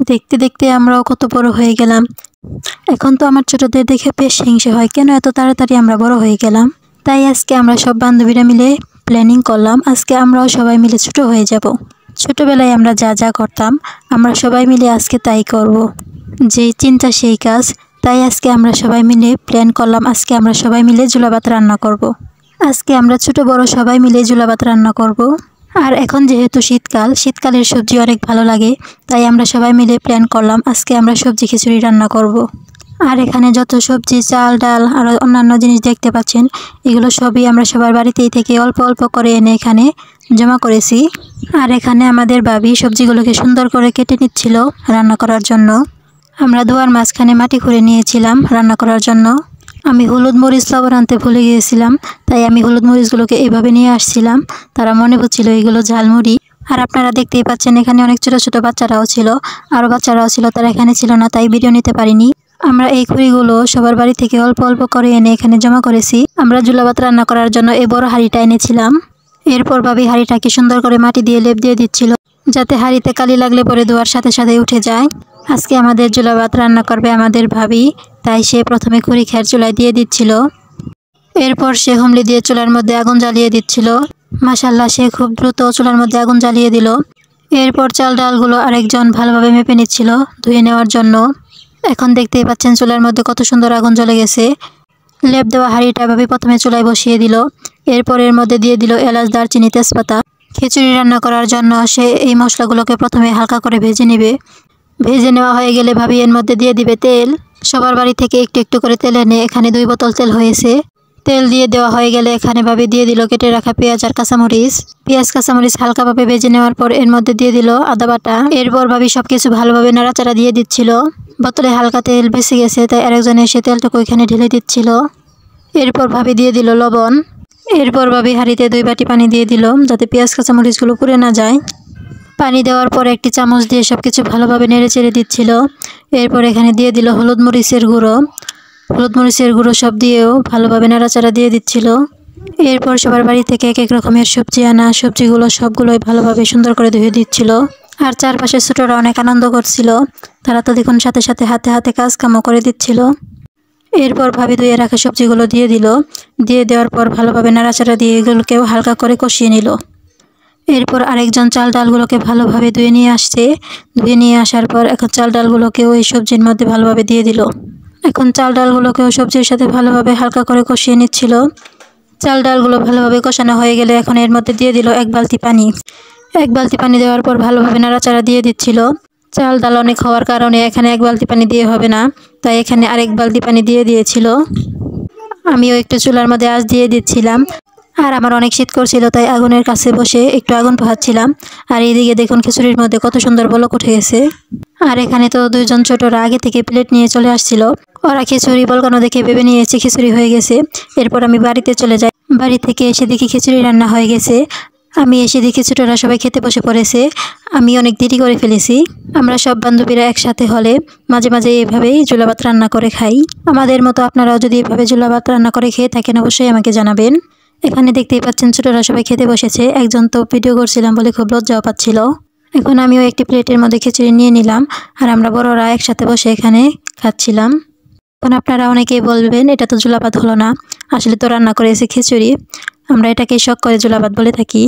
দেখতে দেখতে আমরাও কত বড় হয়ে গেলাম। এখন তো আমার ছোটদের দেখে বেশ হিংসে হয়, কেন এত তাড়াতাড়ি আমরা বড় হয়ে গেলাম। তাই আজকে আমরা সব বান্ধবীরা মিলে প্ল্যানিং করলাম, আজকে আমরাও সবাই মিলে ছোট হয়ে যাব। ছোটবেলায় আমরা যা যা করতাম আমরা সবাই মিলে আজকে তাই করব। যেই চিন্তা সেই কাজ। তাই আজকে আমরা সবাই মিলে প্ল্যান করলাম, আজকে আমরা সবাই মিলে জুলা ভাত রান্না করব। আজকে আমরা ছোট বড় সবাই মিলে জুলা ভাত রান্না করব। আর এখন যেহেতু শীতকাল, শীতকালের সবজি অনেক ভালো লাগে, তাই আমরা সবাই মিলে প্ল্যান করলাম আজকে আমরা সবজি খিচুড়ি রান্না করব। আর এখানে যত সবজি, চাল, ডাল আর অন্যান্য জিনিস দেখতে পাচ্ছেন, এগুলো সবই আমরা সবার বাড়িতেই থেকে অল্প অল্প করে এনে এখানে জমা করেছি। আর এখানে আমাদের ভাবি সবজিগুলোকে সুন্দর করে কেটে নিচ্ছিল রান্না করার জন্য। আমরা ধোয়ার মাঝখানে মাটি খুঁড়ে নিয়েছিলাম রান্না করার জন্য। আমি হলুদ মরিচ লবণ আনতে ভুলে গিয়েছিলাম, তাই আমি হলুদ মরিচগুলোকে এইভাবে নিয়ে আসছিলাম। তারা মনে করছিল এগুলো ঝালমুড়ি। আর আপনারা দেখতেই পাচ্ছেন এখানে অনেক ছোট ছোট বাচ্চারাও ছিল, আরও বাচ্চারাও ছিল, তারা এখানে ছিল না, তাই ভিডিও নিতে পারিনি। আমরা এই খড়িগুলো সবার বাড়ি থেকে অল্প অল্প করে এনে এখানে জমা করেছি। আমরা জুলা ভাত রান্না করার জন্য এই বড় হাঁড়িটা এনেছিলাম। এরপর ভাবি হাঁড়িটাকে সুন্দর করে মাটি দিয়ে লেপ দিয়ে দিচ্ছিল, যাতে হাঁড়িতে কালি লাগলে পরে ধোয়ার সাথে সাথে উঠে যায়। আজকে আমাদের জুলা ভাত রান্না করবে আমাদের ভাবি, তাই সে প্রথমে খড়ি খের চুলায় দিয়ে দিচ্ছিল। এরপর সে হুমলি দিয়ে চুলার মধ্যে আগুন জ্বালিয়ে দিচ্ছিল। মাশাআল্লাহ, সে খুব দ্রুত চুলার মধ্যে আগুন জ্বালিয়ে দিল। এরপর চাল ডালগুলো আরেকজন ভালোভাবে মেপে নিচ্ছিল ধুয়ে নেওয়ার জন্য। এখন দেখতেই পাচ্ছেন চুলার মধ্যে কত সুন্দর আগুন জ্বলে গেছে। লেপ দেওয়া হাঁড়িটা ভাবি প্রথমে চুলায় বসিয়ে দিল। এরপর এর মধ্যে দিয়ে দিল এলাচ, দারচিনি, তেজপাতা। খিচুড়ি রান্না করার জন্য সে এই মশলাগুলোকে প্রথমে হালকা করে ভেজে নেবে। ভেজে নেওয়া হয়ে গেলে ভাবি এর মধ্যে দিয়ে দিবে তেল। সবার বাড়ি থেকে একটু একটু করে তেল এনে এখানে 2 বোতল তেল হয়েছে। তেল দিয়ে দেওয়া হয়ে গেলে এখানে ভাবি দিয়ে দিল কেটে রাখা পেঁয়াজ আর কাঁচামরিচ। পেঁয়াজ কাঁচামরিচ হালকাভাবে ভেজে নেওয়ার পর এর মধ্যে দিয়ে দিল আদা বাটা। এরপর ভাবি সবকিছু ভালোভাবে নাড়াচাড়া দিয়ে দিচ্ছিল। বোতলে হালকা তেল বেশি গেছে, তাই আরেকজন এসে তেলটুকু এখানে ঢেলে দিচ্ছিল। এরপর ভাবি দিয়ে দিল লবণ। এরপর ভাবি হাঁড়িতে 2 বাটি পানি দিয়ে দিল, যাতে পেঁয়াজ কাঁচামরিচগুলো পুড়ে না যায়। পানি দেওয়ার পর একটি চামচ দিয়ে সবকিছু ভালোভাবে নেড়ে চেড়ে দিচ্ছিল। এরপর এখানে দিয়ে দিল হলুদ মরিচের গুঁড়ো। হলুদ মরিচের গুঁড়ো সব দিয়েও ভালোভাবে নাড়াচাড়া দিয়ে দিচ্ছিল। এরপর সবার বাড়ি থেকে এক এক রকমের সবজি আনা, সবজিগুলো সবগুলোই ভালোভাবে সুন্দর করে ধুয়ে দিচ্ছিল। আর চারপাশের ছোটরা অনেক আনন্দ করছিল, তারা তো দেখুন সাথে সাথে হাতে হাতে কাজ কামও করে দিচ্ছিল। এরপর ভাবি ধুয়ে রাখা সবজিগুলো দিয়ে দিল। দিয়ে দেওয়ার পর ভালোভাবে নাড়াচাড়া দিয়ে এগুলোকেও হালকা করে কষিয়ে নিল। এরপর আরেকজন চাল ডালগুলোকে ভালোভাবে ধুয়ে নিয়ে আসছে। ধুয়ে নিয়ে আসার পর এখন চাল ডালগুলোকেও এই সবজির মধ্যে ভালোভাবে দিয়ে দিল। এখন চাল ডালগুলোকেও সবজির সাথে ভালোভাবে হালকা করে কষিয়ে নিচ্ছিল। চাল ডালগুলো ভালোভাবে কষানো হয়ে গেলে এখন এর মধ্যে দিয়ে দিল 1 বালতি পানি। 1 বালতি পানি দেওয়ার পর ভালোভাবে নাড়াচাড়া দিয়ে দিচ্ছিল। চাল ডাল অনেক হওয়ার কারণে এখানে 1 বালতি পানি দিয়ে হবে না, তাই এখানে আরেক বালতি পানি দিয়ে দিয়েছিল। আমিও একটু চুলার মধ্যে আঁচ দিয়ে দিচ্ছিলাম। আর আমার অনেক শীত করছিল, তাই আগুনের কাছে বসে একটু আগুন পোহাচ্ছিলাম। আর এইদিকে দেখুন খিচুড়ির মধ্যে কত সুন্দর বলক উঠে গেছে। আর এখানে তো 2 জন ছোটরা আগে থেকে প্লেট নিয়ে চলে আসছিল। ওরা খিচুড়ি বলকানো দেখে ভেবে নিয়েছে খিচুড়ি হয়ে গেছে। এরপর আমি বাড়িতে চলে যাই। বাড়ি থেকে এসে দেখি খিচুড়ি রান্না হয়ে গেছে। আমি এসে দেখি ছোটরা সবাই খেতে বসে পড়েছে। আমি অনেক দেরি করে ফেলেছি। আমরা সব বান্ধবীরা একসাথে হলে মাঝে মাঝে এভাবেই জুলা ভাত রান্না করে খাই। আমাদের মতো আপনারাও যদি এভাবে জুলা ভাত রান্না করে খেয়ে থাকেন অবশ্যই আমাকে জানাবেন। এখানে দেখতেই পাচ্ছেন ছোটরা সবাই খেতে বসেছে। একজন তো ভিডিও করছিলাম বলে খুব লজ্জাও পাচ্ছিল। এখন আমিও একটি প্লেটের মধ্যে খিচুড়ি নিয়ে নিলাম, আর আমরা বড়রা একসাথে বসে এখানে খাচ্ছিলাম। এখন আপনারা অনেকেই বলবেন এটা তো জুলা ভাত হলো না, আসলে তো রান্না করেছি খিচুড়ি। আমরা এটাকে শখ করে জুলা ভাত বলে থাকি,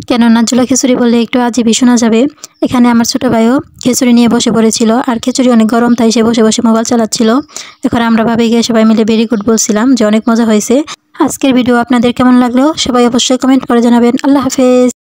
কেননা জুলা খিচুড়ি বললে একটু আজীবই শোনা যাবে। এখানে আমার ছোট ভাইও খিচুড়ি নিয়ে বসে পড়েছিল, আর খিচুড়ি অনেক গরম, তাই সে বসে বসে মোবাইল চালাচ্ছিল। এখন আমরা ভাবি গিয়ে সবাই মিলে ভেরি গুড বলছিলাম যে অনেক মজা হয়েছে। আজকের ভিডিও আপনাদের কেমন লাগলো সবাই অবশ্যই কমেন্ট করে জানাবেন। আল্লাহ হাফেজ।